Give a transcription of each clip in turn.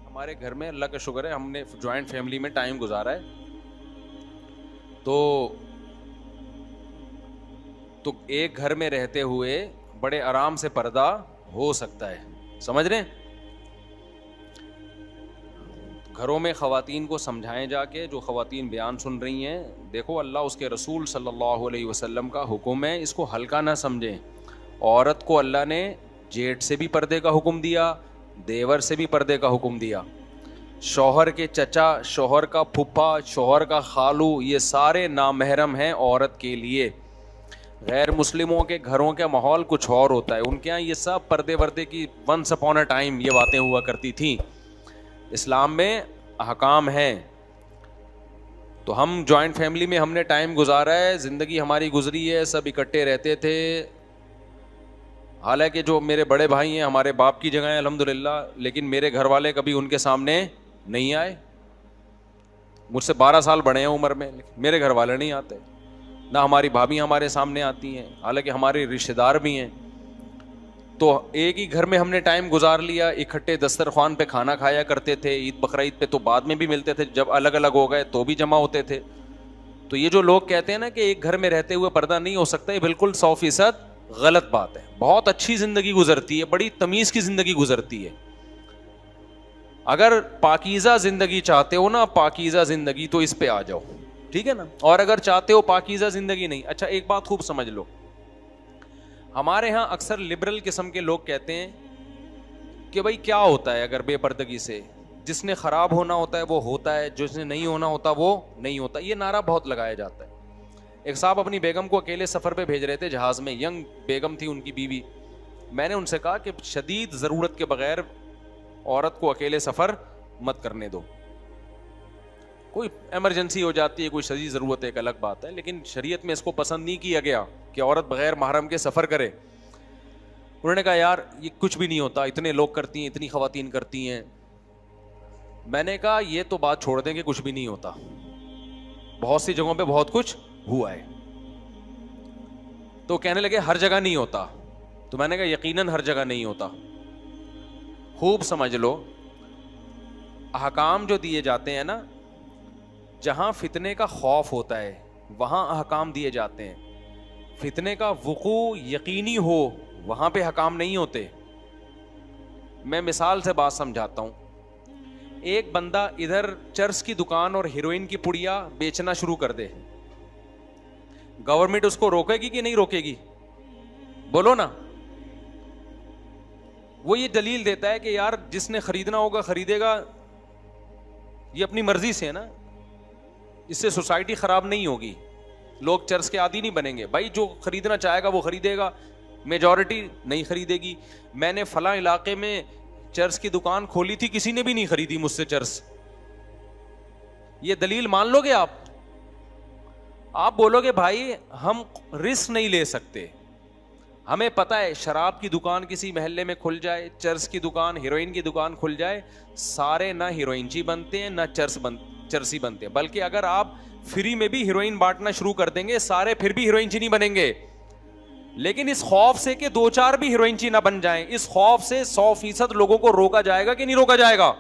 हमारे घर में अल्लाह का शुक्र है हमने जॉइंट फैमिली में टाइम गुजारा है। तो एक घर में रहते हुए बड़े आराम से पर्दा हो सकता है, समझ रहे हैं। घरों में ख़वातीन को समझाएं जाके, जो ख़वातीन बयान सुन रही हैं, देखो अल्लाह उसके रसूल सल्लल्लाहु अलैहि वसल्लम का हुक्म है, इसको हल्का ना समझें। औरत को अल्लाह ने जेठ से भी पर्दे का हुक्म दिया, देवर से भी पर्दे का हुक्म दिया। शौहर के चचा, शौहर का फूफा, शौहर का खालू, ये सारे नामहरम हैं औरत के लिए। गैर मुस्लिमों के घरों का माहौल कुछ और होता है, उनके यहाँ ये सब पर्दे वर्दे की वंस अपॉन अ टाइम ये बातें हुआ करती थी। इस्लाम में अहकाम हैं। तो हम जॉइंट फैमिली में हमने टाइम गुजारा है, ज़िंदगी हमारी गुजरी है, सब इकट्ठे रहते थे। हालांकि जो मेरे बड़े भाई हैं हमारे बाप की जगह है अल्हम्दुलिल्लाह, लेकिन मेरे घर वाले कभी उनके सामने नहीं आए। मुझसे 12 साल बड़े हैं उम्र में, लेकिन मेरे घर वाले नहीं आते। ना हमारी भाभी हमारे सामने आती हैं, हालांकि हमारे रिश्तेदार भी हैं। तो एक ही घर में हमने टाइम गुजार लिया, इकट्ठे दस्तरखान पे खाना खाया करते थे। ईद बकरीद पे तो बाद में भी मिलते थे, जब अलग अलग हो गए तो भी जमा होते थे। तो ये जो लोग कहते हैं ना कि एक घर में रहते हुए पर्दा नहीं हो सकता, ये बिल्कुल 100% गलत बात है। बहुत अच्छी जिंदगी गुजरती है, बड़ी तमीज की जिंदगी गुजरती है। अगर पाकीज़ा जिंदगी चाहते हो ना, पाकीज़ा जिंदगी, तो इस पे आ जाओ, ठीक है ना। और अगर चाहते हो पाकीज़ा जिंदगी नहीं, अच्छा एक बात खूब समझ लो, हमारे यहाँ अक्सर लिबरल किस्म के लोग कहते हैं कि भाई क्या होता है अगर बेपर्दगी से, जिसने खराब होना होता है वो होता है, जिसने नहीं होना होता वो नहीं होता। ये नारा बहुत लगाया जाता है। एक साहब अपनी बेगम को अकेले सफ़र पे भेज रहे थे जहाज़ में, यंग बेगम थी उनकी बीवी। मैंने उनसे कहा कि शदीद ज़रूरत के बगैर औरत को अकेले सफ़र मत करने दो। कोई एमरजेंसी हो जाती है, कोई शदीद ज़रूरत है, एक अलग बात है, लेकिन शरीयत में इसको पसंद नहीं किया गया कि औरत बगैर महरम के सफ़र करे। उन्होंने कहा यार ये कुछ भी नहीं होता, इतने लोग करती हैं, इतनी ख़वातीन करती हैं। मैंने कहा ये तो बात छोड़ दें कि कुछ भी नहीं होता, बहुत सी जगहों पे बहुत कुछ हुआ है। तो कहने लगे हर जगह नहीं होता। तो मैंने कहा यकीनन हर जगह नहीं होता। खूब समझ लो, अहकाम जो दिए जाते हैं ना, जहां फितने का खौफ होता है वहां अहकाम दिए जाते हैं। फितने का वुकू यकीनी हो वहां पे अहकाम नहीं होते। मैं मिसाल से बात समझाता हूं। एक बंदा इधर चर्स की दुकान और हीरोइन की पुड़िया बेचना शुरू कर दे, गवर्नमेंट उसको रोकेगी कि नहीं रोकेगी? बोलो ना। वो ये दलील देता है कि यार जिसने खरीदना होगा खरीदेगा, ये अपनी मर्जी से है ना, इससे सोसाइटी खराब नहीं होगी, लोग चर्च के आदी नहीं बनेंगे। भाई जो खरीदना चाहेगा वो खरीदेगा, मेजॉरिटी नहीं खरीदेगी। मैंने फला इलाके में चर्च की दुकान खोली थी, किसी ने भी नहीं खरीदी मुझसे चर्च। ये दलील मान लोगे आप? आप बोलोगे भाई हम रिस्क नहीं ले सकते। हमें पता है शराब की दुकान किसी मोहल्ले में खुल जाए, चर्च की दुकान, हीरोइन की दुकान खुल जाए, सारे ना हीरोइनची बनते हैं ना चर्सी बनते हैं। बल्कि अगर आप फ्री में भी हीरोइन बांटना शुरू कर देंगे, सारे फिर भी हीरोइनची नहीं बनेंगे। लेकिन इस खौफ से कि 2-4 भी हीरोइनची ना बन जाएं, इस खौफ से 100% लोगों को रोका जाएगा कि नहीं रोका जाएगा?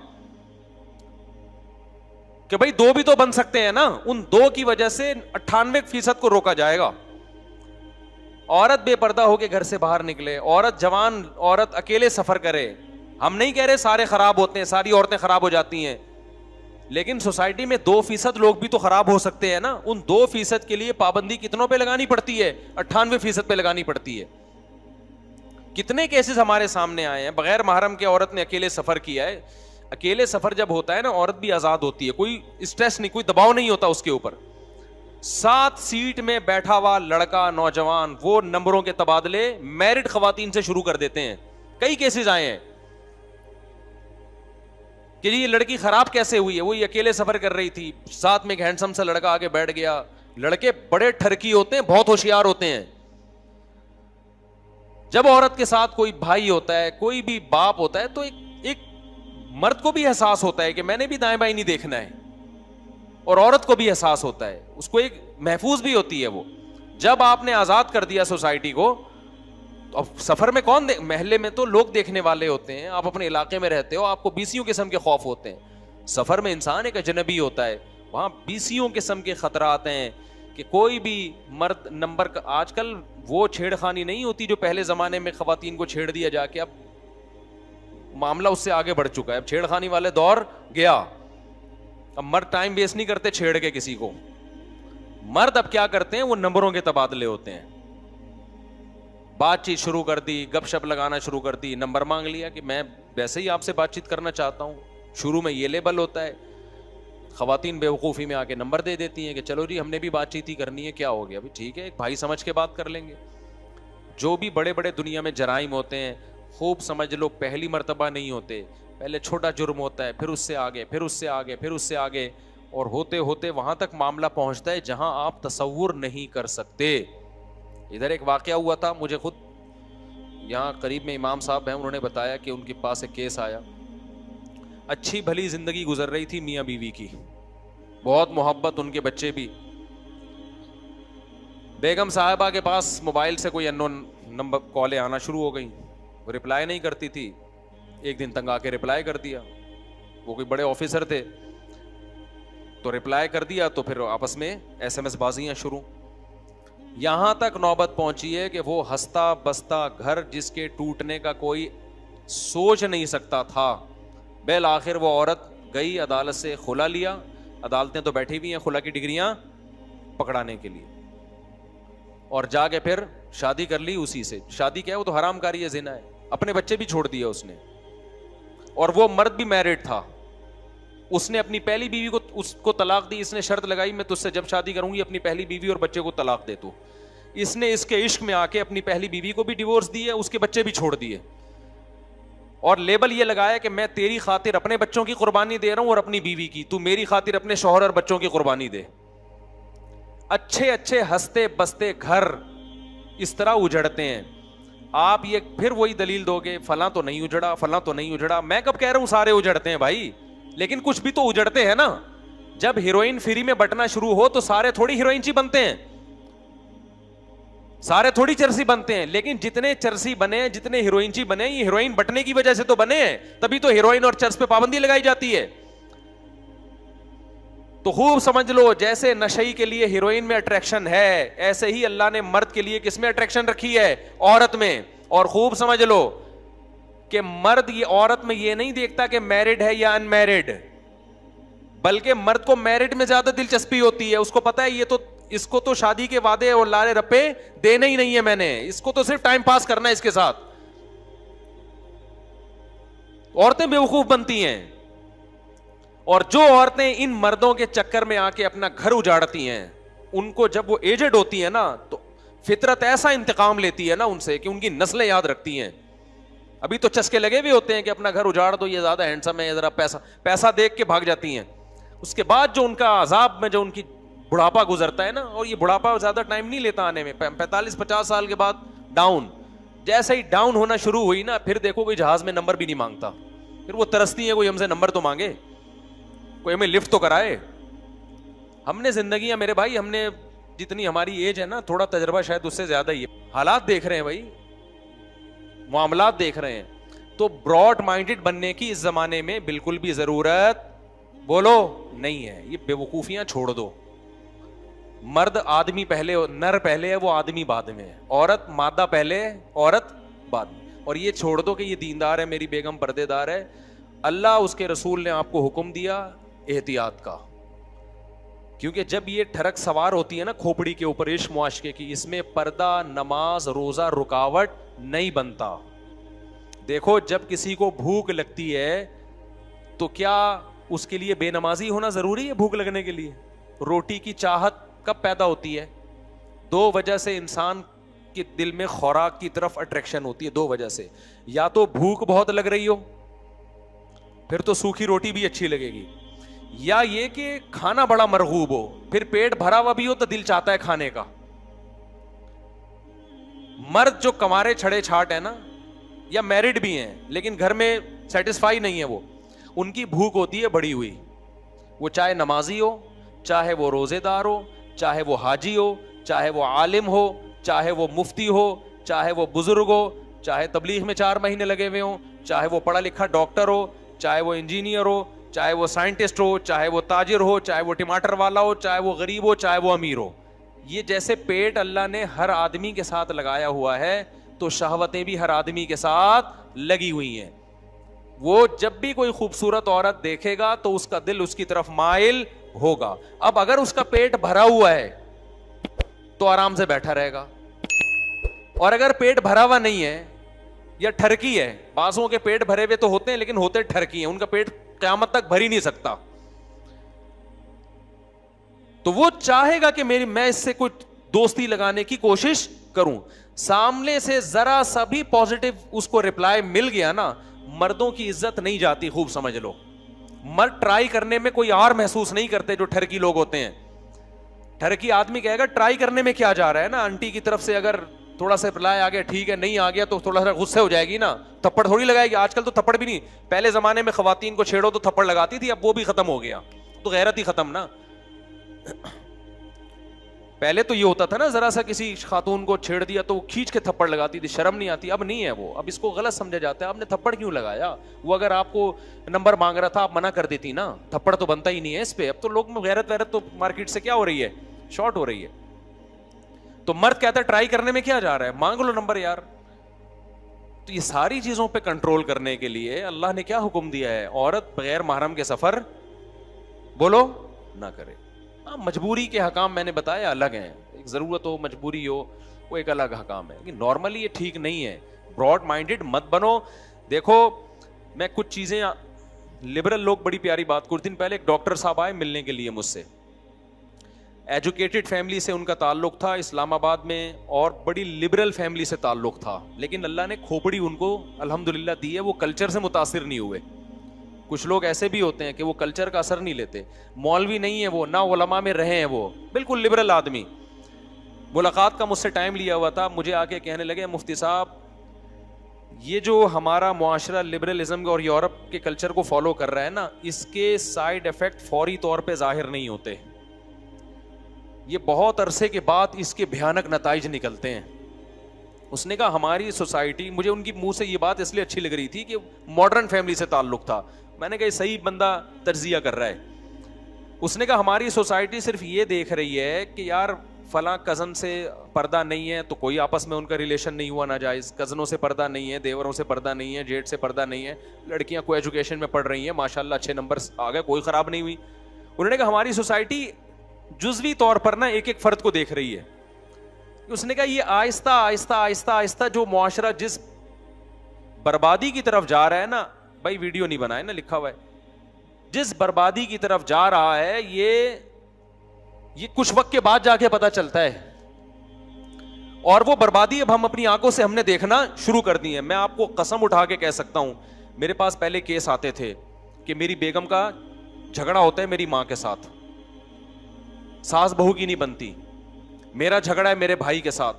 कि भाई 2 भी तो बन सकते हैं ना। उन 2 की वजह से 98% को रोका जाएगा। औरत बेपर्दा होकर घर से बाहर निकले, औरत जवान औरत अकेले सफर करे। हम नहीं कह रहे सारे खराब होते हैं, सारी औरतें खराब हो जाती हैं, लेकिन सोसाइटी में 2% लोग भी तो खराब हो सकते हैं ना। उन 2% के लिए पाबंदी कितनों पे लगानी पड़ती है? 98% पे लगानी पड़ती है। कितने केसेस हमारे सामने आए हैं, बगैर महरम के औरत ने अकेले सफर किया है। अकेले सफर जब होता है ना, औरत भी आजाद होती है, कोई स्ट्रेस नहीं, कोई दबाव नहीं होता उसके ऊपर। 7 सीट में बैठा हुआ लड़का नौजवान वो नंबरों के तबादले मैरिड खवातीन से शुरू कर देते हैं। कई केसेस आए हैं कि ये लड़की खराब कैसे हुई है, वो ये अकेले सफर कर रही थी, साथ में एक हैंडसम सा लड़का आगे बैठ गया। लड़के बड़े ठरकी होते हैं, बहुत होशियार होते हैं। जब औरत के साथ कोई भाई होता है, कोई भी बाप होता है, तो एक मर्द को भी एहसास होता है कि मैंने भी दाएं बाएं नहीं देखना है, और औरत को भी एहसास होता है, उसको एक महफूज भी होती है वो। जब आपने आजाद कर दिया सोसाइटी को, तो अब सफर में कौन महल्ले में तो लोग देखने वाले होते हैं, आप अपने इलाके में रहते हो, आपको बीसियों किस्म के खौफ होते हैं। सफर में इंसान एक अजनबी होता है, वहां बीसियों किस्म के खतरात हैं कि कोई भी मर्द नंबर का, आजकल वो छेड़खानी नहीं होती जो पहले जमाने में खवातीन को छेड़ दिया जाके, अब मामला उससे आगे बढ़ चुका है। अब छेड़खानी वाले दौर गया, अब मर्द टाइम वेस्ट नहीं करते छेड़ के किसी को। मर्द अब क्या करते हैं, वो नंबरों के तबादले होते हैं। बातचीत शुरू कर दी, गपशप लगाना शुरू कर दी, नंबर मांग लिया कि मैं वैसे ही आपसे बातचीत करना चाहता हूं। शुरू में ये लेबल होता है, खवातीन बेवकूफ़ी में आके नंबर दे देती हैं कि चलो जी हमने भी बातचीत ही करनी है, क्या हो गया अभी, ठीक है एक भाई समझ के बात कर लेंगे। जो भी बड़े बड़े दुनिया में जराइम होते हैं, खूब समझ लो पहली मर्तबा नहीं होते, पहले छोटा जुर्म होता है, फिर उससे आगे, फिर उससे आगे, फिर उससे आगे, और होते होते वहां तक मामला पहुंचता है जहां आप तसव्वुर नहीं कर सकते। इधर एक वाकया हुआ था, मुझे खुद यहाँ करीब में इमाम साहब हैं, उन्होंने बताया कि उनके पास एक केस आया। अच्छी भली जिंदगी गुजर रही थी मियाँ बीवी की, बहुत मोहब्बत, उनके बच्चे भी। बेगम साहिबा के पास मोबाइल से कोई अननोन नंबर कॉलें आना शुरू हो गई, वो रिप्लाई नहीं करती थी। एक दिन तंग आके रिप्लाई कर दिया, वो कोई बड़े ऑफिसर थे, तो रिप्लाई कर दिया, तो फिर आपस में SMS बाजियां शुरू। यहां तक नौबत पहुंची है कि वो हंसता बसता घर जिसके टूटने का कोई सोच नहीं सकता था, बेल आखिर वो औरत गई अदालत से खुला लिया। अदालतें तो बैठी हुई हैं खुला की डिग्रियां पकड़ाने के लिए, और जाके फिर शादी कर ली उसी से। शादी क्या है, वो तो हरामकारी है, जिना है। अपने बच्चे भी छोड़ दिए उसने, और वो मर्द भी मैरिड था। उसने अपनी पहली बीवी को उसको तलाक दी, इसने शर्त लगाई मैं तुझसे जब शादी करूंगी अपनी पहली बीवी और बच्चे को तलाक दे तू। इसने इसके इश्क में आके अपनी पहली बीवी को भी डिवोर्स दिया, उसके बच्चे भी छोड़ दिए, और लेबल ये लगाया कि मैं तेरी खातिर अपने बच्चों की कुर्बानी दे रहा हूं और अपनी बीवी की, तू मेरी खातिर अपने शौहर और बच्चों की कुर्बानी दे। अच्छे अच्छे हंसते बसते घर इस तरह उजड़ते हैं। आप ये फिर वही दलील दोगे, फलां तो नहीं उजड़ा, फलां तो नहीं उजड़ा। मैं कब कह रहा हूं सारे उजड़ते हैं भाई, लेकिन कुछ भी तो उजड़ते हैं ना। जब हीरोइन फ्री में बटना शुरू हो तो सारे थोड़ी हीरोइन ची बनते हैं, सारे थोड़ी चरसी बनते हैं। लेकिन जितने चरसी बने, जितने हीरोइन ची बने, ये हीरोइन बटने की वजह से तो बने हैं, तभी तो हीरोइन और चर्स पे पाबंदी लगाई जाती है। तो खूब समझ लो, जैसे नशई के लिए हीरोइन में अट्रैक्शन है, ऐसे ही अल्लाह ने मर्द के लिए किसमें अट्रैक्शन रखी है, औरत में। और खूब समझ लो कि मर्द ये औरत में ये नहीं देखता कि मैरिड है या अनमैरिड, बल्कि मर्द को मैरिड में ज्यादा दिलचस्पी होती है। उसको पता है ये तो, इसको तो शादी के वादे और लारे रप्पे देने ही नहीं है मैंने, इसको तो सिर्फ टाइम पास करना है इसके साथ। औरतें बेवकूफ बनती हैं, और जो औरतें इन मर्दों के चक्कर में आके अपना घर उजाड़ती हैं, उनको जब वो एजेड होती है ना, तो फितरत ऐसा इंतकाम लेती है ना उनसे कि उनकी नस्लें याद रखती हैं। अभी तो चस्के लगे भी होते हैं कि अपना घर उजाड़ दो, ये ज्यादा हैंडसम है, जरा पैसा पैसा देख के भाग जाती हैं। उसके बाद जो उनका अजाब में जो उनकी बुढ़ापा गुजरता है ना, और ये बुढ़ापा ज्यादा टाइम नहीं लेता आने में, 45-50 साल के बाद डाउन। जैसे ही डाउन होना शुरू हुई ना, फिर देखो कोई जहाज में नंबर भी नहीं मांगता, फिर वो तरसती है कोई हमसे नंबर तो मांगे, कोई हमें लिफ्ट तो कराए। हमने जिंदगी, मेरे भाई, हमने जितनी हमारी एज है ना, थोड़ा तजर्बा शायद उससे ज्यादा ही है। हालात देख रहे हैं भाई, मामलात देख रहे हैं। तो ब्रॉड माइंडेड बनने की इस जमाने में बिल्कुल भी जरूरत बोलो नहीं है। ये बेवकूफियां छोड़ दो। मर्द आदमी पहले, नर पहले है, वो आदमी बाद में है। औरत मादा पहले, औरत बाद में। और ये छोड़ दो कि ये दीनदार है, मेरी बेगम पर्देदार है। अल्लाह उसके रसूल ने आपको हुक्म दिया एहतियात का, क्योंकि जब ये ठरक सवार होती है ना खोपड़ी के ऊपर इश्क मुआशके की, इसमें पर्दा, नमाज, रोजा रुकावट नहीं बनता। देखो, जब किसी को भूख लगती है तो क्या उसके लिए बेनमाजी होना जरूरी है? भूख लगने के लिए रोटी की चाहत कब पैदा होती है? दो वजह से इंसान के दिल में खुराक की तरफ अट्रैक्शन होती है, दो वजह से। या तो भूख बहुत लग रही हो, फिर तो सूखी रोटी भी अच्छी लगेगी, या ये कि खाना बड़ा मरगूब हो, फिर पेट भरा हुआ भी हो तो दिल चाहता है खाने का। मर्द जो कमारे छड़े छाट है ना, या मैरिड भी हैं लेकिन घर में सेटिस्फाई नहीं है, वो उनकी भूख होती है बढ़ी हुई। वो चाहे नमाजी हो, चाहे वो रोजेदार हो, चाहे वो हाजी हो, चाहे वो आलिम हो, चाहे वो मुफ्ती हो, चाहे वो बुजुर्ग हो, चाहे तबलीग में 4 महीने लगे हुए हो, चाहे वो पढ़ा लिखा डॉक्टर हो, चाहे वो इंजीनियर हो, चाहे वो साइंटिस्ट हो, चाहे वो ताजिर हो, चाहे वो टमाटर वाला हो, चाहे वो गरीब हो, चाहे वो अमीर हो। ये जैसे पेट अल्लाह ने हर आदमी के साथ लगाया हुआ है, तो शहवतें भी हर आदमी के साथ लगी हुई हैं। वो जब भी कोई खूबसूरत औरत देखेगा तो उसका दिल उसकी तरफ माइल होगा। अब अगर उसका पेट भरा हुआ है तो आराम से बैठा रहेगा, और अगर पेट भरा हुआ नहीं है या ठरकी है, बासों के पेट भरे हुए तो होते हैं लेकिन होते ठरकी हैं, उनका पेट क़यामत तक भर ही नहीं सकता, तो वो चाहेगा कि मैं इससे कुछ दोस्ती लगाने की कोशिश करूं। सामने से जरा सा भी पॉजिटिव उसको रिप्लाई मिल गया ना, मर्दों की इज्जत नहीं जाती, खूब समझ लो। मर्द ट्राई करने में कोई और महसूस नहीं करते जो ठरकी लोग होते हैं। ठरकी आदमी कहेगा ट्राई करने में क्या जा रहा है ना, आंटी की तरफ से अगर थोड़ा सा रिप्लाई आ गया ठीक है, नहीं आ गया तो थोड़ा सा गुस्से हो जाएगी ना, थप्पड़ थोड़ी लगाएगी। आजकल तो थप्पड़ भी नहीं, पहले जमाने में खवातीन को छेड़ो तो थप्पड़ लगाती थी, अब वो भी खत्म हो गया, तो गैरत ही खत्म ना। पहले तो ये होता था ना, जरा सा किसी खातून को छेड़ दिया तो वो खींच के थप्पड़ लगाती थी, शर्म नहीं आती। अब नहीं है वो, अब इसको गलत समझा जाता है, आपने थप्पड़ क्यों लगाया, वो अगर आपको नंबर मांग रहा था आप मना कर देती ना, थप्पड़ तो बनता ही नहीं है इस पे। अब तो लोग में गैरत वैरत तो मार्केट से क्या हो रही है, शॉर्ट हो रही है। तो मर्द कहता है ट्राई करने में क्या जा रहा है, मांग लो नंबर यार। तो ये सारी चीजों पे कंट्रोल करने के लिए अल्लाह ने क्या हुक्म दिया है, औरत बगैर महरम के सफर बोलो ना करे। हाँ, मजबूरी के हकाम मैंने बताया अलग हैं, एक जरूरत हो, मजबूरी हो, वो एक अलग हकाम है, कि नॉर्मली ये ठीक नहीं है। ब्रॉड माइंडेड मत बनो। देखो मैं कुछ चीजें, लिबरल लोग बड़ी प्यारी बात, कुछ दिन पहले एक डॉक्टर साहब आए मिलने के लिए मुझसे, एजुकेटेड फैमिली से उनका ताल्लुक था इस्लामाबाद में, और बड़ी लिबरल फैमिली से ताल्लुक था, लेकिन अल्लाह ने खोपड़ी उनको अल्हम्दुलिल्लाह दी है, वो कल्चर से मुतासिर नहीं हुए। कुछ लोग ऐसे भी होते हैं कि वो कल्चर का असर नहीं लेते, मौलवी नहीं है वो, ना उलमा में रहे हैं वो, बिल्कुल लिबरल आदमी। मुलाकात का मुझसे टाइम लिया हुआ था, मुझे आके कहने लगे मुफ्ती साहब ये जो हमारा मुआशरा लिबरलिज्म और यूरोप के कल्चर को फॉलो कर रहा है ना, इसके साइड इफेक्ट फौरी तौर पे जाहिर नहीं होते, ये बहुत अरसे के बाद इसके भयानक नताइज निकलते हैं। उसने कहा हमारी सोसाइटी, मुझे उनकी मुंह से ये बात इसलिए अच्छी लग रही थी कि मॉडर्न फैमिली से ताल्लुक था, मैंने कहा सही बंदा तर्जिया कर रहा है। उसने कहा हमारी सोसाइटी सिर्फ ये देख रही है कि यार फलां कज़न से पर्दा नहीं है तो कोई आपस में उनका रिलेशन नहीं हुआ नाजायज़, कज़नों से पर्दा नहीं है, देवरों से पर्दा नहीं है, जेठ से पर्दा नहीं है, लड़कियां को एजुकेशन में पढ़ रही हैं, माशाल्लाह अच्छे नंबर आ गए, कोई ख़राब नहीं हुई। उन्होंने कहा हमारी सोसाइटी जुज़वी तौर पर ना एक एक फ़र्द को देख रही है। उसने कहा ये आहिस्ता आहिस्ता आहिस्ता आहिस्ता जो मुआशरा जिस बर्बादी की तरफ जा रहा है ना, भाई वीडियो नहीं बनाए ना, लिखा हुआ है, जिस बर्बादी की तरफ जा रहा है ये कुछ वक्त के बाद जाके पता चलता है, और वो बर्बादी अब हम अपनी आंखों से हमने देखना शुरू कर दी है। मैं आपको कसम उठा के कह सकता हूं, मेरे पास पहले केस आते थे कि मेरी बेगम का झगड़ा होता है मेरी मां के साथ, सास बहू की नहीं बनती, मेरा झगड़ा है मेरे भाई के साथ,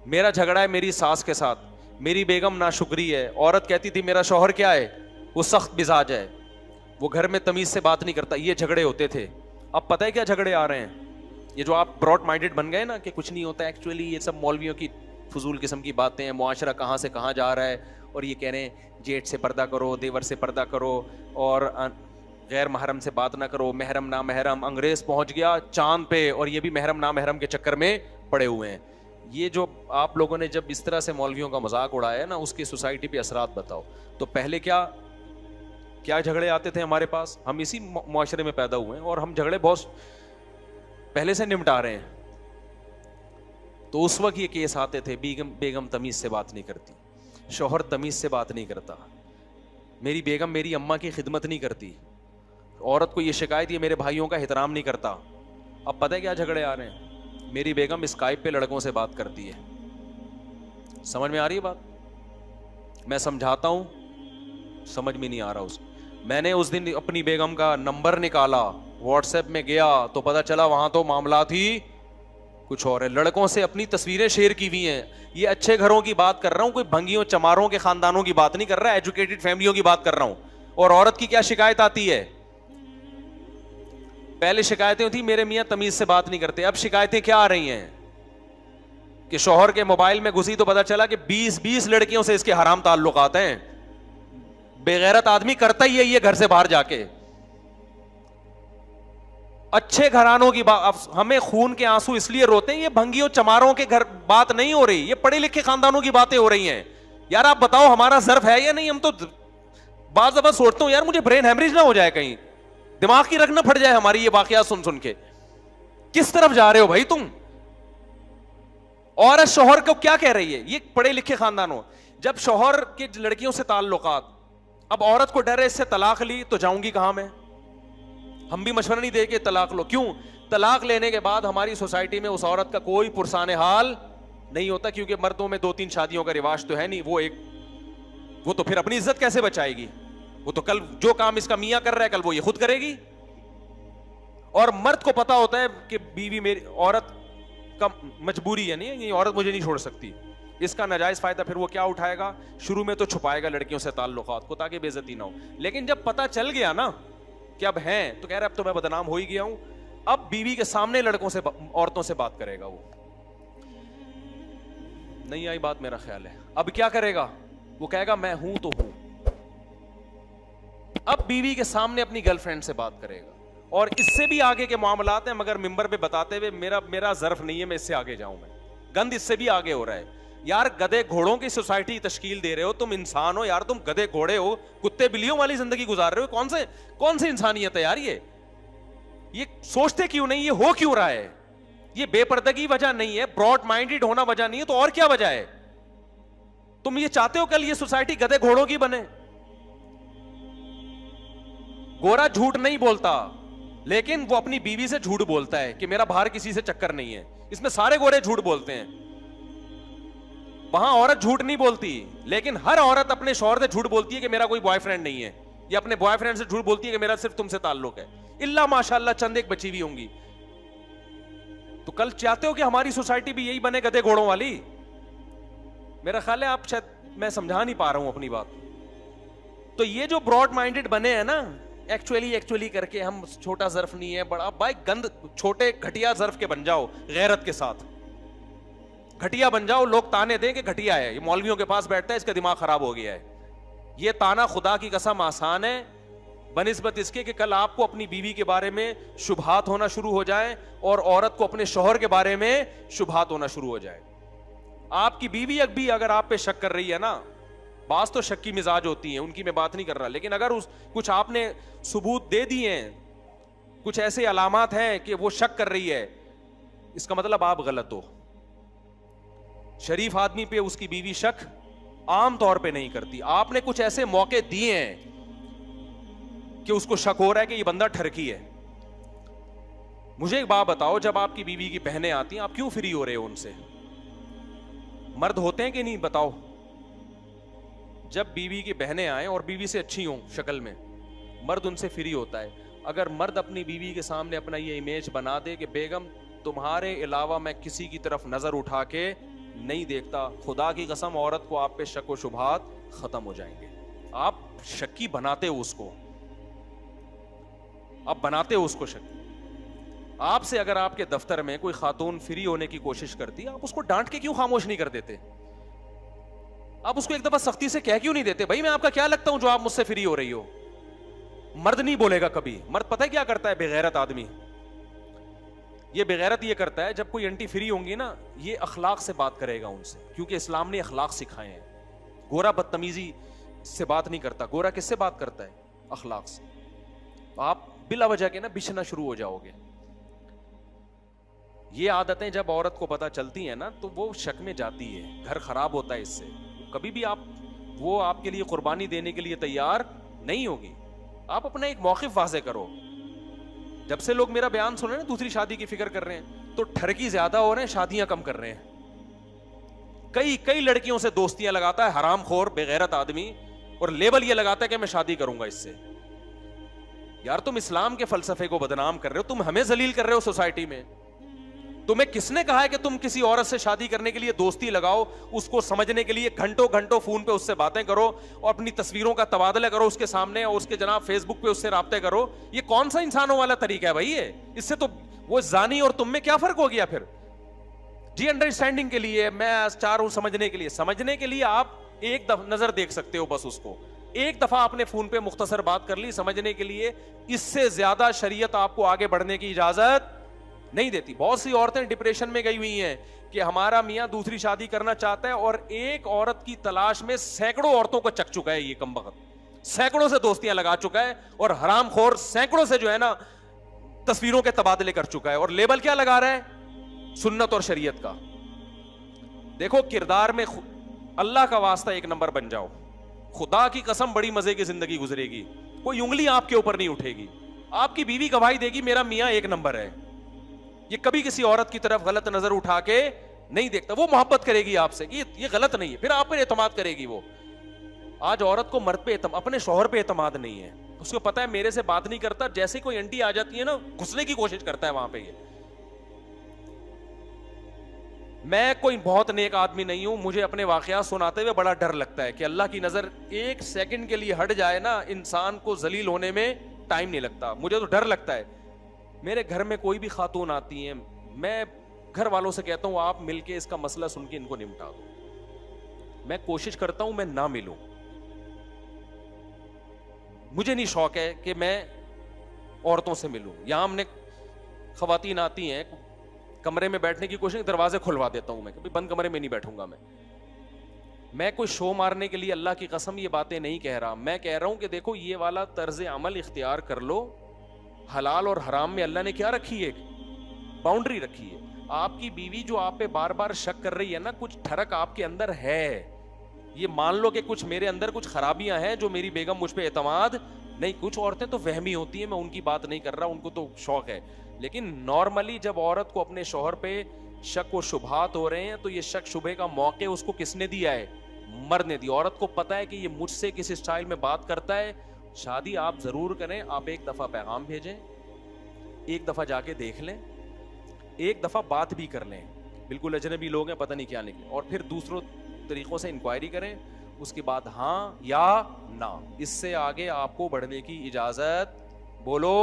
मेरा झगड़ा है मेरी सास के साथ, मेरी बेगम नाशुक्री है, औरत कहती थी मेरा शौहर क्या है, वो सख्त मिजाज है, वो घर में तमीज से बात नहीं करता, ये झगड़े होते थे। अब पता है क्या झगड़े आ रहे हैं, ये जो आप ब्रॉड माइंडेड बन गए ना कि कुछ नहीं होता, एक्चुअली ये सब मौलवियों की फजूल किस्म की बातें हैं, मुआशरा कहाँ से कहाँ जा रहा है, और ये कह रहे हैं जेठ से पर्दा करो, देवर से पर्दा करो, और गैर महरम से बात ना करो, महरम ना महरम, अंग्रेज पहुंच गया चांद पे और ये भी महरम ना महरम के चक्कर में पड़े हुए हैं। ये जो आप लोगों ने जब इस तरह से मौलवियों का मजाक उड़ाया है ना, उसकी सोसाइटी पे असरात बताओ। तो पहले क्या झगड़े आते थे हमारे पास, हम इसी मुआशरे में पैदा हुए हैं और हम झगड़े बहुत पहले से निपटा रहे हैं। तो उस वक्त ये केस आते थे, बेगम तमीज से बात नहीं करती, शौहर तमीज से बात नहीं करता, मेरी बेगम मेरी अम्मा की खिदमत नहीं करती, औरत को ये शिकायत ये मेरे भाइयों का एहतराम नहीं करता। अब पता है क्या झगड़े आ रहे हैं, मेरी बेगम स्काइप पे लड़कों से बात करती है। समझ में आ रही है बात, मैं समझाता हूं, समझ में नहीं आ रहा उसको। मैंने उस दिन अपनी बेगम का नंबर निकाला, व्हाट्सएप में गया तो पता चला वहां तो मामला थी कुछ और है, लड़कों से अपनी तस्वीरें शेयर की हुई हैं। ये अच्छे घरों की बात कर रहा हूं, कोई भंगियों चमारों के खानदानों की बात नहीं कर रहा, एजुकेटेड फैमिलियों की बात कर रहा हूं। और औरत की क्या शिकायत आती है, पहले शिकायतें थी मेरे मियां तमीज से बात नहीं करते, अब शिकायतें क्या आ रही हैं कि शौहर के मोबाइल में घुसी तो पता चला कि 20-20 लड़कियों से इसके हराम ताल्लुकात हैं। बेगैरत आदमी करता ही है ये घर से बाहर जाके। अच्छे घरानों की बात, हमें खून के आंसू इसलिए रोते हैं, ये भंगियों चमारों के घर बात नहीं हो रही, ये पढ़े लिखे खानदानों की बातें हो रही हैं। यार आप बताओ हमारा ज़र्फ है या नहीं? हम तो बाज़ दफा सोचता हूं यार मुझे ब्रेन हेमरेज ना हो जाए, कहीं दिमाग की रग ना फट जाए हमारी ये वाकयात सुन सुन के। किस तरफ जा रहे हो भाई तुम? औरत शौहर को क्या कह रही है? ये पढ़े लिखे खानदानों, जब शौहर के लड़कियों से ताल्लुकात, अब औरत को डर है इससे तलाक ली तो जाऊंगी कहां मैं? हम भी मशवरा नहीं दे के तलाक लो। क्यों? तलाक लेने के बाद हमारी सोसाइटी में उस औरत का कोई पुरसाने हाल नहीं होता, क्योंकि मर्दों में 2-3 शादियों का रिवाज तो है नहीं। वो तो फिर अपनी इज्जत कैसे बचाएगी? वो तो कल जो काम इसका मियां कर रहा है कल वो ये खुद करेगी। और मर्द को पता होता है कि बीवी मेरी, औरत का मजबूरी है, नहीं ये औरत मुझे नहीं छोड़ सकती। इसका नाजायज फायदा फिर वो क्या उठाएगा? शुरू में तो छुपाएगा लड़कियों से ताल्लुकात को ताकि बेइज्जती ना हो, लेकिन जब पता चल गया ना कि अब हैं, तो कह रहा है अब तो मैं बदनाम हो ही गया हूं, अब बीवी के सामने लड़कों से, औरतों से बात करेगा। वो नहीं आई बात मेरा ख्याल है। अब क्या करेगा? वो कहेगा मैं हूं तो हूं। अब बीवी के सामने अपनी गर्लफ्रेंड से बात करेगा। और इससे भी आगे के मामलात हैं, मगर मिंबर पे बताते हुए मेरा ज़र्फ नहीं है, मैं इससे आगे जाऊं, मैं गंद इससे भी आगे हो रहा है। यार गधे घोड़ों की सोसाइटी तश्कील दे रहे हो, तुम इंसान हो यार, तुम गधे घोड़े हो, कुत्ते बिल्लियों वाली जिंदगी गुजार रहे हो। कौन सी इंसानियत है यार? ये सोचते क्यों नहीं? ये हो क्यों रहा है? ये बेपर्दगी वजह नहीं है, ब्रॉड माइंडेड होना वजह नहीं है, तो और क्या वजह है? तुम ये चाहते हो कल ये सोसाइटी गधे घोड़ों की बने? गोरा झूठ नहीं बोलता, लेकिन वो अपनी बीवी से झूठ बोलता है कि मेरा बाहर किसी से चक्कर नहीं है। इसमें सारे गोरे झूठ बोलते हैं। वहां औरत झूठ नहीं बोलती, लेकिन हर औरत अपने शौहर से झूठ बोलती है कि मेरा कोई बॉयफ्रेंड नहीं है, या अपने बॉयफ्रेंड से झूठ बोलती है कि मेरा सिर्फ तुमसे ताल्लुक है। इल्ला माशाल्लाह चंद एक बची हुई होंगी। तो कल चाहते हो कि हमारी सोसाइटी भी यही बने, गधे घोड़ों वाली? मेरा ख्याल है आप शायद, मैं समझा नहीं पा रहा हूं अपनी बात। तो ये जो ब्रॉड माइंडेड बने हैं ना, एक्चुअली करके हम छोटा ज़र्फ नहीं है बड़ा, भाई गंद छोटे घटिया ज़र्फ के बन जाओ, गैरत के साथ घटिया बन जाओ। लोग ताने दें कि घटिया है, ये मौलवियों के पास बैठता है, इसका दिमाग खराब हो गया है। ये ताना खुदा की कसम आसान है बनिस्बत इसके कि कल आपको अपनी बीवी के बारे में शुबहात होना शुरू हो जाए और औरत को अपने शौहर के बारे में शुबहात होना शुरू हो जाए। आपकी बीवी भी अगर आप पे शक कर रही है ना, बास तो शक की मिजाज होती है, उनकी मैं बात नहीं कर रहा, लेकिन अगर कुछ आपने सबूत दे दिए हैं, कुछ ऐसे अलामात हैं कि वो शक कर रही है, इसका मतलब आप गलत हो। शरीफ आदमी पे उसकी बीवी शक आम तौर पे नहीं करती। आपने कुछ ऐसे मौके दिए हैं कि उसको शक हो रहा है कि ये बंदा ठरकी है। मुझे एक बात बताओ, जब आपकी बीवी की बहनें आती हैं, आप क्यों फ्री हो रहे हो उनसे? मर्द होते हैं कि नहीं बताओ? जब बीवी की बहनें आए और बीवी से अच्छी हों शक्ल में, मर्द उनसे फ्री होता है। अगर मर्द अपनी बीवी के सामने अपना ये इमेज बना दे कि बेगम तुम्हारे अलावा मैं किसी की तरफ नजर उठा के नहीं देखता, खुदा की कसम औरत को आप पे शक व शुबहात खत्म हो जाएंगे। आप शक्की बनाते हो उसको, आप बनाते हो उसको शक्की। आपसे अगर आपके दफ्तर में कोई खातून फ्री होने की कोशिश करती, आप उसको डांट के क्यों खामोश नहीं कर देते? आप उसको एक दफा सख्ती से कह क्यों नहीं देते, भाई मैं आपका क्या लगता हूं जो आप मुझसे फ्री हो रही हो? मर्द नहीं बोलेगा कभी। मर्द पता है क्या करता है? बेगैरत आदमी ये बेगैरत ये करता है, जब कोई एंटी फ्री होंगी ना, ये अखलाक से बात करेगा उनसे, क्योंकि इस्लाम ने अखलाक सिखाए हैं। गोरा बदतमीजी से बात नहीं करता। गोरा किससे बात करता है? अखलाक से। तो आप बिला वजह के ना बिछना शुरू हो जाओगे। ये आदतें जब औरत को पता चलती है ना, तो वो शक में जाती है, घर खराब होता है इससे। कभी भी वो आपके लिए कुर्बानी देने के लिए तैयार नहीं होगी। आप अपना एक मौक़िफ़ वाज़े करो। जब से लोग मेरा बयान सुन रहे हैं, दूसरी शादी की फिक्र कर रहे हैं, तो ठरकी ज्यादा हो रहे हैं, शादियां कम कर रहे हैं। कई लड़कियों से दोस्तियां लगाता है हरामखोर बेगैरत आदमी, और लेबल ये लगाता है कि मैं शादी करूंगा इससे। यार तुम इस्लाम के फलसफे को बदनाम कर रहे हो, तुम हमें जलील कर रहे हो सोसाइटी में। तुम्हें किसने कहा है कि तुम किसी औरत से शादी करने के लिए दोस्ती लगाओ, उसको समझने के लिए घंटों घंटों फोन पे उससे बातें करो और अपनी तस्वीरों का तबादला करो उसके सामने, और उसके जनाब फेसबुक पे उससे राब्ते करो? ये कौन सा इंसानों वाला तरीका है भाई? ये इससे तो वो जानी और तुम में क्या फर्क हो गया? फिर जी अंडरस्टैंडिंग के लिए मैं चाह रहा हूं, समझने के लिए। समझने के लिए आप एक नजर देख सकते हो बस उसको, एक दफा आपने फोन पे मुख्तसर बात कर ली समझने के लिए। इससे ज्यादा शरीयत आपको आगे बढ़ने की इजाजत नहीं देती। बहुत सी औरतें डिप्रेशन में गई हुई हैं कि हमारा मियां दूसरी शादी करना चाहता है और एक औरत की तलाश में सैकड़ों औरतों को चक चुका है ये कमबख्त, सैकड़ों से दोस्तियां लगा चुका है और हरामखोर सैकड़ों से जो है ना तस्वीरों के तबादले कर चुका है। और लेबल क्या लगा रहा है? सुन्नत और शरीयत का। देखो किरदार में अल्लाह का वास्ता एक नंबर बन जाओ, खुदा की कसम बड़ी मजे की जिंदगी गुजरेगी, कोई उंगली आपके ऊपर नहीं उठेगी। आपकी बीवी गवाही देगी मेरा मियां एक नंबर है, ये कभी किसी औरत की तरफ गलत नजर उठा के नहीं देखता। वो मोहब्बत करेगी आपसे कि ये गलत नहीं है, फिर आप पर एतमाद करेगी वो। आज औरत को मर्द पे अपने शौहर पे एतमाद नहीं है, उसको पता है मेरे से बात नहीं करता, जैसे कोई आंटी आ जाती है ना घुसने की कोशिश करता है वहां पे। ये मैं कोई बहुत नेक आदमी नहीं हूं, मुझे अपने वाकयात सुनाते हुए बड़ा डर लगता है कि अल्लाह की नजर एक सेकंड के लिए हट जाए ना, इंसान को जलील होने में टाइम नहीं लगता। मुझे तो डर लगता है। मेरे घर में कोई भी खातून आती हैं, मैं घर वालों से कहता हूं आप मिलके इसका मसला सुन के इनको निपटा दो। मैं कोशिश करता हूं मैं ना मिलूं, मुझे नहीं शौक है कि मैं औरतों से मिलूं। यहां हमने खवातीन आती हैं, कमरे में बैठने की कोशिश, दरवाजे खुलवा देता हूं मैं, कभी बंद कमरे में नहीं बैठूंगा मैं कोई शो मारने के लिए अल्लाह की कसम ये बातें नहीं कह रहा। मैं कह रहा हूं कि देखो ये वाला तर्ज अमल इख्तियार कर लो। हलाल और हराम में अल्लाह ने क्या रखी है? बाउंड्री रखी है। आपकी बीवी जो आप पे बार बार शक कर रही है ना, कुछ ठरक आपके अंदर है। ये मान लो कि कुछ मेरे अंदर कुछ खराबियां हैं जो मेरी बेगम मुझ पे एतमाद नहीं। कुछ औरतें तो वहमी होती हैं, मैं उनकी बात नहीं कर रहा, उनको तो शौक है। लेकिन नॉर्मली जब औरत को अपने शौहर पे शक व शुबहात हो रहे हैं तो ये शक शुबे का मौके उसको किसने दिया है? मर्द ने दिया। औरत को पता है कि ये मुझसे किस स्टाइल में बात करता है। शादी आप जरूर करें, आप एक दफा पैगाम भेजें, एक दफा जाके देख लें, एक दफा बात भी कर लें, बिल्कुल अजनबी लोग हैं पता नहीं क्या निकले, और फिर दूसरों तरीकों से इंक्वायरी करें। उसके बाद हाँ या ना, इससे आगे आपको बढ़ने की इजाजत, बोलो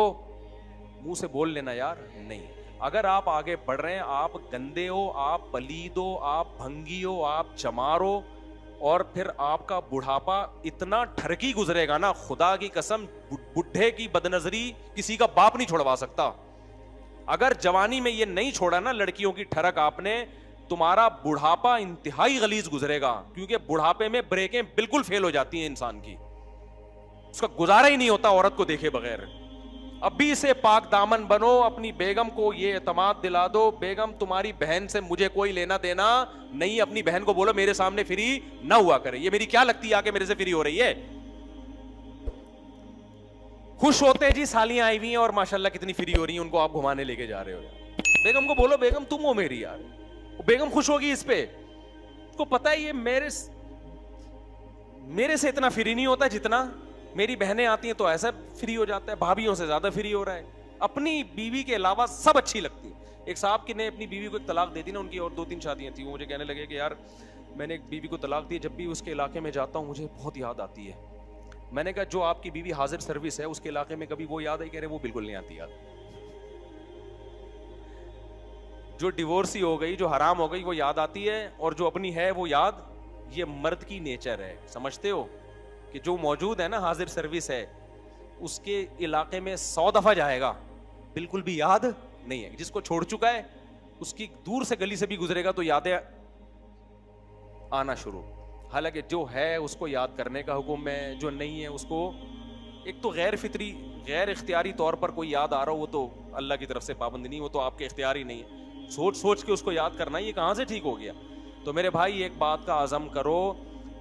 मुंह से बोल लेना यार, नहीं। अगर आप आगे बढ़ रहे हैं, आप गंदे हो, आप पलीद हो, आप भंगी हो, आप चमार हो, और फिर आपका बुढ़ापा इतना ठरकी गुजरेगा ना, खुदा की कसम बुढ़े की बदनजरी किसी का बाप नहीं छुड़वा सकता। अगर जवानी में ये नहीं छोड़ा ना लड़कियों की ठरक आपने, तुम्हारा बुढ़ापा इंतहाई गलीज गुजरेगा। क्योंकि बुढ़ापे में ब्रेकें बिल्कुल फेल हो जाती हैं इंसान की, उसका गुजारा ही नहीं होता औरत को देखे बगैर। अभी से पाक दामन बनो, अपनी बेगम को ये एतमाद दिला दो, बेगम तुम्हारी बहन से मुझे कोई लेना देना नहीं। अपनी बहन को बोलो मेरे सामने फ्री ना हुआ करे, ये मेरी क्या लगती है आके मेरे से फ्री हो रही है। खुश होते हैं जी सालियां आई हुई हैं और माशाल्लाह कितनी फ्री हो रही हैं, उनको आप घुमाने लेके जा रहे हो यार। बेगम को बोलो बेगम तुम हो मेरी यार, बेगम खुश होगी इस पे। उसको पता है ये मेरे से इतना फ्री नहीं होता जितना मेरी बहनें आती हैं तो ऐसा फ्री हो जाता है, भाभीयों से ज्यादा फ्री हो रहा है। अपनी बीवी के अलावा सब अच्छी लगती है। एक साहब की ने अपनी बीवी को एक तलाक दे दी ना, उनकी और 2-3 शादियां थी। वो मुझे कहने लगे कि यार मैंने एक बीवी को तलाक दी, जब भी उसके इलाके में जाता हूं मुझे बहुत याद आती है। मैंने कहा जो आपकी बीवी हाजिर सर्विस है उसके इलाके में कभी वो याद आई? कह रहे वो बिल्कुल नहीं आती याद। जो डिवोर्सी हो गई, जो हराम हो गई, वो याद आती है, और जो अपनी है वो याद। ये मर्द की नेचर है, समझते हो कि जो मौजूद है ना हाजिर सर्विस है, उसके इलाके में 100 दफा जाएगा, बिल्कुल भी याद नहीं है। जिसको छोड़ चुका है उसकी दूर से गली से भी गुजरेगा तो यादें आना शुरू। हालांकि जो है उसको याद करने का हुक्म है, जो नहीं है उसको, एक तो गैर फितरी गैर इख्तियारी तौर पर कोई याद आ रहा हो, वो तो अल्लाह की तरफ से पाबंद नहीं, वो तो आपके इख्तियार ही नहीं है। सोच सोच के उसको याद करना, ये कहां से ठीक हो गया? तो मेरे भाई एक बात का आज़म करो,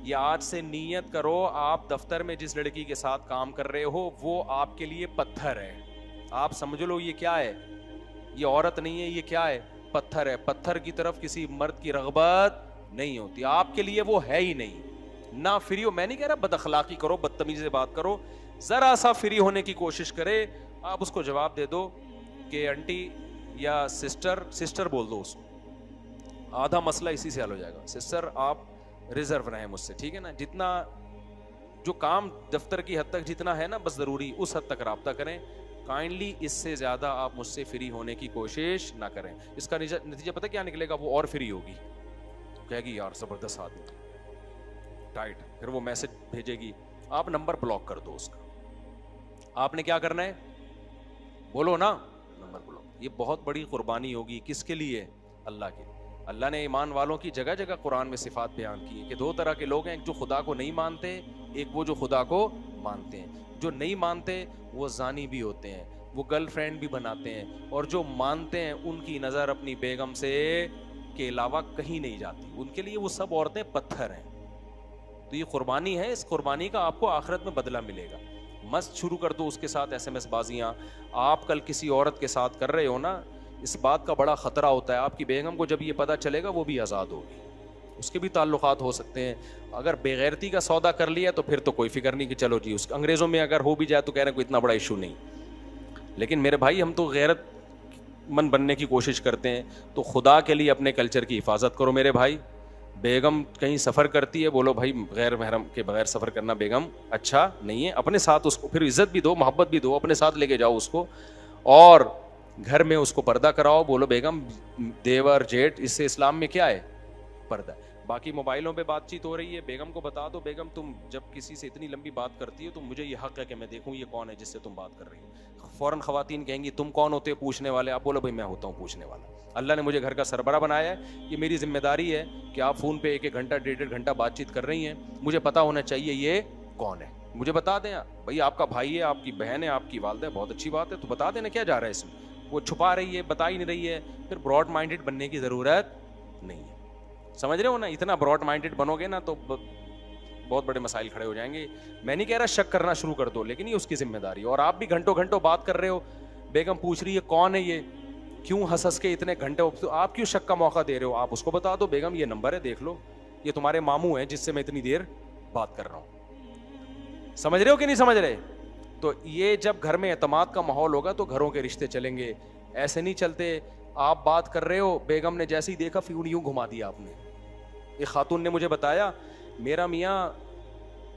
ये आज से नीयत करो, आप दफ्तर में जिस लड़की के साथ काम कर रहे हो वो आपके लिए पत्थर है। आप समझ लो ये क्या है, ये औरत नहीं है, ये क्या है? पत्थर है। पत्थर की तरफ किसी मर्द की रग़बत नहीं होती, आपके लिए वो है ही नहीं। ना फ्री हो, मैं नहीं कह रहा बदअखलाकी करो, बदतमीजी से बात करो, जरा सा फ्री होने की कोशिश करे। आप उसको जवाब दे दो कि आंटी या सिस्टर बोल दो उसको, आधा मसला इसी से हल हो जाएगा। सिस्टर आप रिजर्व रहें मुझसे, ठीक है ना? जितना जो काम दफ्तर की हद तक जितना है ना बस जरूरी, उस हद तक राब्ता करें। काइंडली इससे ज्यादा आप मुझसे फ्री होने की कोशिश ना करें। इसका नतीजा पता क्या निकलेगा, वो और फ्री होगी, कहेगी यार जबरदस्त आदमी टाइट, फिर वो मैसेज भेजेगी, आप नंबर ब्लॉक कर दो उसका। आपने क्या करना है, बोलो ना, नंबर ब्लॉक। ये बहुत बड़ी कुर्बानी होगी, किसके लिए, अल्लाह के लिए। अल्लाह ने ईमान वालों की जगह जगह कुरान में सिफात बयान की है कि दो तरह के लोग हैं, एक जो खुदा को नहीं मानते, एक वो जो खुदा को मानते हैं। जो नहीं मानते वो जानी भी होते हैं, वो गर्लफ्रेंड भी बनाते हैं, और जो मानते हैं उनकी नज़र अपनी बेगम से के अलावा कहीं नहीं जाती, उनके लिए वो सब औरतें पत्थर हैं। तो ये कुर्बानी है, इस कुर्बानी का आपको आखिरत में बदला मिलेगा। मस्त शुरू कर दो उसके साथ SMS बाजियाँ। आप कल किसी औरत के साथ कर रहे हो ना, इस बात का बड़ा ख़तरा होता है, आपकी बेगम को जब ये पता चलेगा वो भी आज़ाद होगी, उसके भी ताल्लुकात हो सकते हैं। अगर बेगैरती का सौदा कर लिया तो फिर तो कोई फिक्र नहीं कि चलो जी, उस अंग्रेज़ों में अगर हो भी जाए तो कह रहे हैं कोई इतना बड़ा इशू नहीं। लेकिन मेरे भाई, हम तो गैरतमंद बनने की कोशिश करते हैं, तो खुदा के लिए अपने कल्चर की हिफाजत करो मेरे भाई। बेगम कहीं सफ़र करती है, बोलो भाई गैर महरम के बगैर सफ़र करना बेगम अच्छा नहीं है, अपने साथ उसको फिर इज़्ज़त भी दो, मोहब्बत भी दो, अपने साथ लेके जाओ उसको, और घर में उसको पर्दा कराओ। बोलो बेगम, देवर जेठ, इससे इस्लाम में क्या है, पर्दा। बाकी मोबाइलों पे बातचीत हो रही है, बेगम को बता दो, बेगम तुम जब किसी से इतनी लंबी बात करती हो तो मुझे ये हक है कि मैं देखूं ये कौन है जिससे तुम बात कर रही हो। फ़ौरन ख़वातीन कहेंगी तुम कौन होते हो पूछने वाले, आप बोलो भाई मैं होता हूँ पूछने वाला। अल्लाह ने मुझे घर का सरबरा बनाया है, ये मेरी जिम्मेदारी है कि आप फ़ोन पे 1-1 घंटा 1.5 घंटा बातचीत कर रही हैं, मुझे पता होना चाहिए ये कौन है। मुझे बता दें भाई, आपका भाई है, आपकी बहन है, आपकी वालदा है, बहुत अच्छी बात है, तो बता देना क्या जा रहा है इसमें। वो छुपा रही है, बता ही नहीं रही है, फिर ब्रॉड माइंडेड बनने की ज़रूरत नहीं है। समझ रहे हो ना, इतना ब्रॉड माइंडेड बनोगे ना तो बहुत बड़े मसाइल खड़े हो जाएंगे। मैं नहीं कह रहा शक करना शुरू कर दो, लेकिन ये उसकी जिम्मेदारी है। और आप भी घंटों घंटों बात कर रहे हो, बेगम पूछ रही है कौन है ये, क्यों हंस के इतने घंटे, तो आप क्यों शक का मौका दे रहे हो, आप उसको बता दो बेगम ये नंबर है देख लो, ये तुम्हारे मामू हैं जिससे मैं इतनी देर बात कर रहा हूं। समझ रहे हो कि नहीं समझ रहे। तो ये जब घर में एतमाद का माहौल होगा तो घरों के रिश्ते चलेंगे, ऐसे नहीं चलते। आप बात कर रहे हो, बेगम ने जैसे ही देखा फिर यूं घुमा दिया आपने। एक खातून ने मुझे बताया, मेरा मियाँ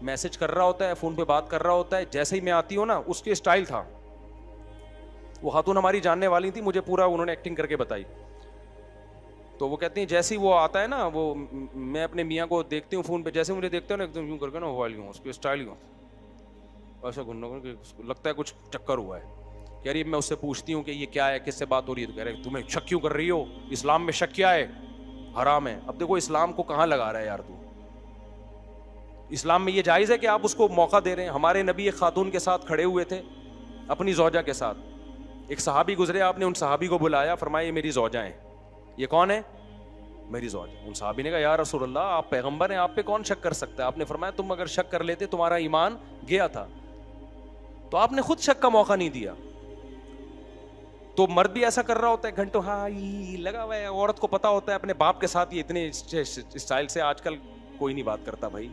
मैसेज कर रहा होता है, फ़ोन पे बात कर रहा होता है, जैसे ही मैं आती हूँ ना उसके स्टाइल था। वो खातून हमारी जानने वाली थी, मुझे पूरा उन्होंने एक्टिंग करके बताई। तो वो कहती हैं जैसे ही वो आता है ना, वो मैं अपने मियाँ को देखती हूँ फ़ोन पे, जैसे मुझे देखते हो ना एकदम यूँ करके ना मोबाइल यूँ, उसके स्टाइल यूँ ऐसा घूमना, लगता है कुछ चक्कर हुआ है। कह रही मैं उससे पूछती हूँ कि ये क्या है, किससे बात हो रही है, तो कह रहे तुम्हें शक क्यों कर रही हो, इस्लाम में शक क्या है, हराम है। अब देखो इस्लाम को कहाँ लगा रहा है यार तू, इस्लाम में ये जायज़ है कि आप उसको मौका दे रहे हैं। हमारे नबी एक खातून के साथ खड़े हुए थे, अपनी ज़ौजा के साथ, एक सहाबी गुजरे, आपने उन सहाबी को बुलाया, फरमाया ये मेरी ज़ौजा है। ये कौन है, मेरी ज़ौजा। उन सहाबी ने कहा या रसूल अल्लाह, आप पैगंबर हैं, आप पे कौन शक कर सकता है। आपने फरमाया तुम अगर शक कर लेते तुम्हारा ईमान गया था। तो आपने खुद शक का मौका नहीं दिया। तो मर्द भी ऐसा कर रहा होता है घंटों, हाँ लगा हुआ है, औरत को पता होता है अपने बाप के साथ ये इतने स्टाइल से आजकल कोई नहीं बात करता भाई।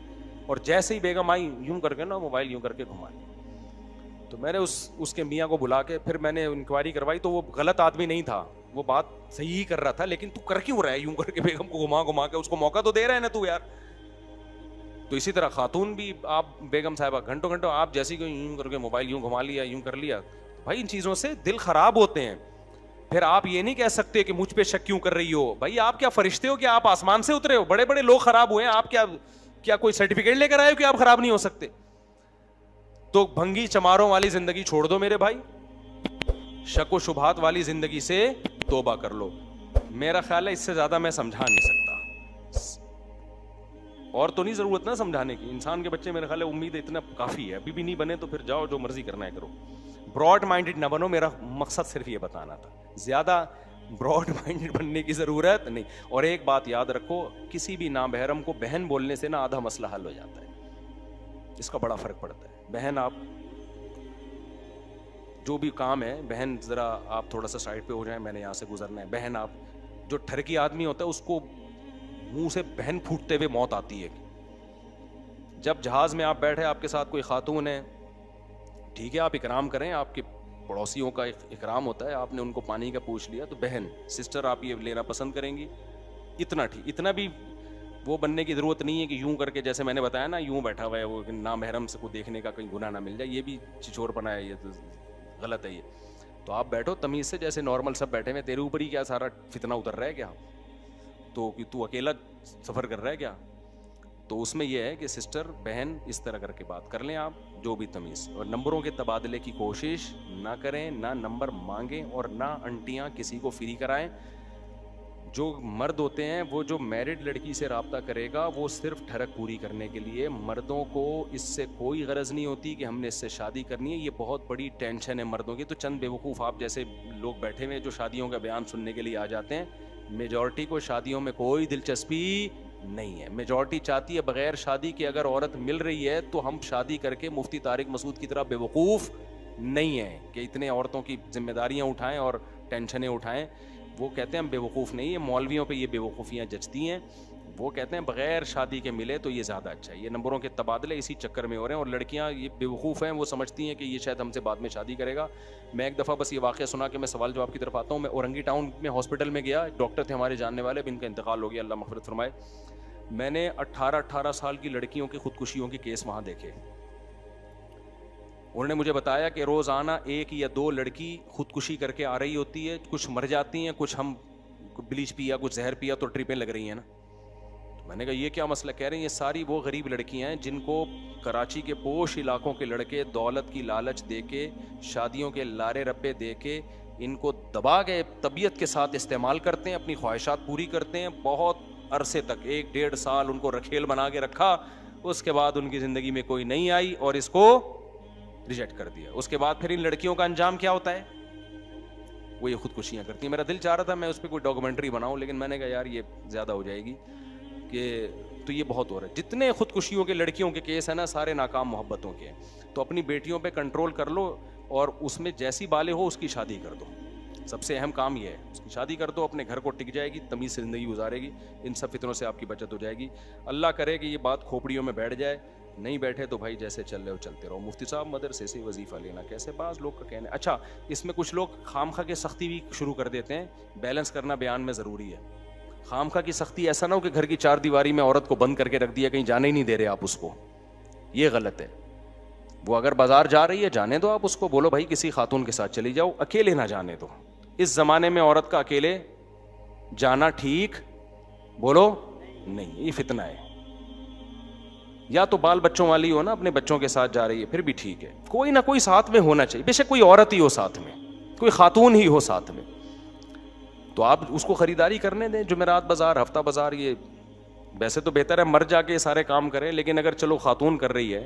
और जैसे ही बेगम आई यूं करके ना मोबाइल यूं करके घुमा लिया। तो मैंने उसके मियाँ को बुला के फिर मैंने इंक्वायरी करवाई, तो वो गलत आदमी नहीं था, वो बात सही ही कर रहा था, लेकिन तू कर क्यों रहा है यूं करके बेगम को घुमा घुमा के, उसको मौका तो दे रहा है ना तू यार। तो इसी तरह खातून भी, आप बेगम साहिबा घंटों घंटों आप जैसी को यूं करके मोबाइल यूं घुमा लिया, यूं कर लिया, भाई इन चीज़ों से दिल खराब होते हैं। फिर आप ये नहीं कह सकते कि मुझ पे शक क्यों कर रही हो। भाई आप क्या फरिश्ते हो कि आप आसमान से उतरे हो? बड़े बड़े लोग खराब हुए हैं, आप क्या कोई सर्टिफिकेट लेकर आए हो कि आप खराब नहीं हो सकते? तो भंगी चमारों वाली जिंदगी छोड़ दो मेरे भाई, शक शुबहात वाली जिंदगी से तौबा कर लो। मेरा ख्याल है इससे ज्यादा मैं समझा नहीं सकता, और तो नहीं जरूरत ना समझाने की। इंसान के बच्चे मेरे ख्याल है उम्मीद इतना काफी है, अभी भी नहीं बने तो फिर जाओ जो मर्जी करना है करो। ब्रॉड माइंडेड ना बनो, मेरा मकसद सिर्फ ये बताना था, ज्यादा ब्रॉड माइंडेड बनने की जरूरत नहीं। और एक बात याद रखो, किसी भी नाबहरम को बहन बोलने से ना आधा मसला हल हो जाता है, इसका बड़ा फर्क पड़ता है। बहन, आप जो भी काम है, बहन जरा आप थोड़ा सा साइड पे हो जाए, मैंने यहाँ से गुजरना है। बहन, आप जो ठरकी आदमी होता है उसको मुंह से बहन फूटते हुए मौत आती है। जब जहाज में आप बैठे, आपके साथ कोई खातून है, ठीक है आप इकराम करें, आपके पड़ोसियों का इकराम होता है, आपने उनको पानी का पूछ लिया, तो बहन सिस्टर आप ये लेना पसंद करेंगी, इतना ठीक। इतना भी वो बनने की ज़रूरत नहीं है कि यूं करके, जैसे मैंने बताया ना, यूं बैठा हुआ है वो नामहरम से को देखने का कहीं गुनाह ना मिल जाए, ये भी छिछोरपना है, ये तो गलत है ये। तो आप बैठो तमीज से, जैसे नॉर्मल सब बैठे हुए, तेरे ऊपर ही क्या सारा फितना उतर रहा है क्या? तो कि तू अकेला सफर कर रहा है क्या? तो उसमें यह है कि सिस्टर बहन इस तरह करके बात कर लें आप, जो भी तमीज़, और नंबरों के तबादले की कोशिश ना करें, ना नंबर मांगें और ना आंटियां किसी को फ्री कराएं। जो मर्द होते हैं वो जो मैरिड लड़की से रब्ता करेगा वो सिर्फ ठरक पूरी करने के लिए, मर्दों को इससे कोई गरज नहीं होती कि हमने इससे शादी करनी है। ये बहुत बड़ी टेंशन है मर्दों की। तो चंद बेवकूफ़ आप जैसे लोग बैठे हुए जो शादियों का बयान सुनने के लिए आ जाते हैं। मेजॉरिटी को शादियों में कोई दिलचस्पी नहीं है। मेजॉरिटी चाहती है बगैर शादी के अगर औरत मिल रही है तो हम शादी करके मुफ्ती तारिक मसूद की तरह बेवकूफ़ नहीं है कि इतने औरतों की जिम्मेदारियां उठाएं और टेंशनें उठाएं। वो कहते हैं हम बेवकूफ़ नहीं है, मौलवियों पे ये बेवकूफ़ियाँ जचती हैं। वो कहते हैं बगैर शादी के मिले तो ये ज़्यादा अच्छा है। ये नंबरों के तबादले इसी चक्कर में हो रहे हैं। और लड़कियाँ ये बेवकूफ़ हैं, वो समझती हैं कि ये शायद हमसे बाद में शादी करेगा। मैं एक दफ़ा बस ये वाक़या सुना के मैं सवाल जवाब की तरफ आता हूँ। मैं औरंगी टाउन में हॉस्पिटल में गया, डॉक्टर थे हमारे जानने वाले, अब इनका इंतकाल हो गया, अल्लाह मग़फ़िरत फरमाए। मैंने 18-18 साल की लड़कियों की खुदकुशियों के केस वहाँ देखे। उन्होंने मुझे बताया कि रोज़ाना 1 या 2 लड़की खुदकुशी करके आ रही होती है। कुछ मर जाती हैं, कुछ हम ब्लीच पिया, कुछ जहर पिया तो ट्रिपें लग रही हैं ना। तो मैंने कहा ये क्या मसला? कह रहे हैं ये सारी वो गरीब लड़कियां हैं जिनको कराची के पोश इलाकों के लड़के दौलत की लालच देके, शादियों के लारे रप्पे देके इनको दबा के तबीयत के साथ इस्तेमाल करते हैं, अपनी ख्वाहिशात पूरी करते हैं। बहुत अरसे तक 1-1.5 साल उनको रखेल बना के रखा, उसके बाद उनकी ज़िंदगी में कोई नहीं आई और इसको रिजेक्ट कर दिया। उसके बाद फिर इन लड़कियों का अंजाम क्या होता है? वो ये खुदकुशियाँ करती हैं। मेरा दिल चाह रहा था मैं उस पर कोई डॉक्यूमेंट्री बनाऊं, लेकिन मैंने कहा यार ये ज़्यादा हो जाएगी कि तो ये बहुत हो रहा है। जितने खुदकुशियों के लड़कियों के केस है ना, सारे नाकाम मोहब्बतों के हैं। तो अपनी बेटियों पे कंट्रोल कर लो और उसमें जैसी बाले हो उसकी शादी कर दो। सबसे अहम काम ये है, उसकी शादी कर दो, अपने घर को टिक जाएगी, तमीज़ से ज़िंदगी गुजारेगी, इन सब फितनों से आपकी बचत हो जाएगी। अल्लाह करे कि ये बात खोपड़ियों में बैठ जाए। नहीं बैठे तो भाई जैसे चल रहे हो चलते रहो। मुफ्ती साहब मदरसे से वजीफ़ा लेना कैसे? बाज़ लोग का कहना है। अच्छा, इसमें कुछ लोग खामखा के सख्ती भी शुरू कर देते हैं। बैलेंस करना बयान में ज़रूरी है। खामखा की सख्ती ऐसा ना हो कि घर की 4 दीवारी में औरत को बंद करके रख दिया, कहीं जाने ही नहीं दे रहे आप उसको, ये गलत है। वो अगर बाजार जा रही है जाने दो, आप उसको बोलो भाई किसी खातून के साथ चली जाओ, अकेले ना जाने दो। इस ज़माने में औरत का अकेले जाना ठीक बोलो नहीं, ये फितना है। या तो बाल बच्चों वाली हो ना, अपने बच्चों के साथ जा रही है फिर भी ठीक है, कोई ना कोई साथ में होना चाहिए, बेशक कोई औरत ही हो साथ में, कोई खातून ही हो साथ में। तो आप उसको खरीदारी करने दें, जुमेरात बाजार, हफ्ता बाजार, ये वैसे तो बेहतर है मर जाके सारे काम करें, लेकिन अगर चलो खातून कर रही है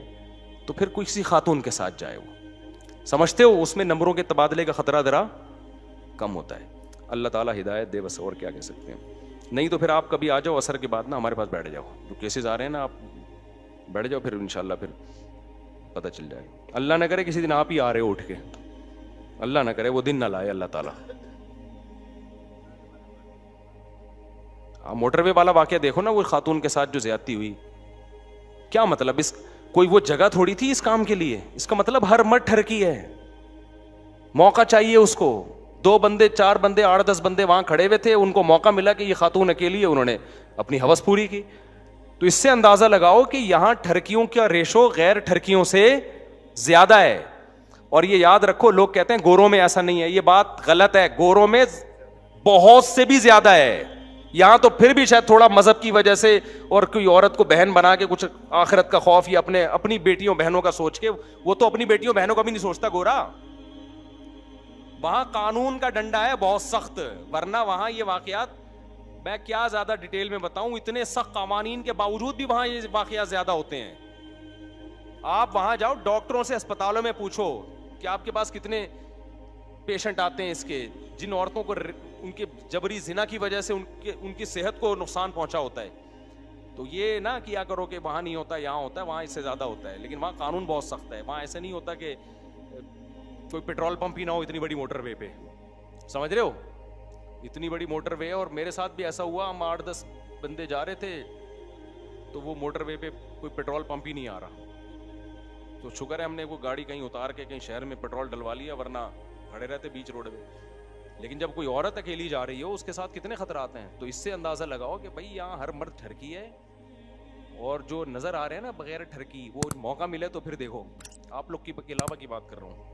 तो फिर किसी खातून के साथ जाए। वो समझते हो उसमें नंबरों के तबादले का खतरा जरा कम होता है। अल्लाह ताला हिदायत दे, बस और क्या कह सकते हैं। नहीं तो फिर आप कभी आ जाओ असर के बाद ना, हमारे पास बैठ जाओ, जो केसेस आ रहे हैं ना आप बैठ जाओ, फिर इंशाल्लाह फिर पता चल जाएगा। अल्लाह ना करे किसी दिन आप ही आ रहे हो उठ के, अल्लाह ना करे वो दिन ना लाए अल्लाह ताला। मोटरवे वाला वाकया देखो ना, वो खातून के साथ जो ज्यादती हुई, क्या मतलब? इस कोई वो जगह थोड़ी थी इस काम के लिए। इसका मतलब हर मर्द ठरकी है, मौका चाहिए उसको। 2 बंदे 4 बंदे 8-10 बंदे वहां खड़े हुए थे, उनको मौका मिला कि ये खातून अकेली है, उन्होंने अपनी हवस पूरी की। तो इससे अंदाजा लगाओ कि यहां ठरकियों का रेशो गैर ठरकियों से ज्यादा है। और ये याद रखो, लोग कहते हैं गोरों में ऐसा नहीं है, ये बात गलत है। गोरों में बहुत से भी ज्यादा है। यहां तो फिर भी शायद थोड़ा मजहब की वजह से और कोई औरत को बहन बना के कुछ आखिरत का खौफ या अपनी बेटियों बहनों का सोच के, वो तो अपनी बेटियों बहनों का भी नहीं सोचता गोरा। वहां कानून का डंडा है बहुत सख्त, वरना वहां ये वाकयात मैं क्या ज्यादा डिटेल में बताऊं, इतने सख्त कानून के बावजूद भी वहां ये वाकयात ज्यादा होते हैं। आप वहां जाओ, डॉक्टरों से अस्पतालों में पूछो कि आपके पास कितने पेशेंट आते हैं इसके, जिन औरतों को उनके जबरी जिना की वजह से उनकी सेहत को नुकसान पहुंचा होता है। तो ये ना किया करो कि वहां नहीं होता यहाँ होता है, वहां इससे ज्यादा होता है। लेकिन वहां कानून बहुत सख्त है, वहां ऐसे नहीं होता कि कोई पेट्रोल पंप ही ना हो इतनी बड़ी मोटरवे पे, समझ रहे हो? इतनी बड़ी मोटरवे है। और मेरे साथ भी ऐसा हुआ, हम 8-10 बंदे जा रहे थे, तो वो मोटरवे पे कोई पेट्रोल पंप ही नहीं आ रहा। तो शुक्र है हमने वो गाड़ी कहीं उतार के कहीं शहर में पेट्रोल डलवा लिया, वरना खड़े रहते बीच रोड पे। लेकिन जब कोई औरत अकेली जा रही हो, उसके साथ कितने खतरात हैं। तो इससे अंदाजा लगाओ कि भाई यहाँ हर मर्द ठरकी है, और जो नजर आ रहे हैं ना बगैर ठरकी, वो मौका मिले तो फिर देखो। आप लोग की अलावा की बात कर रहा हूँ।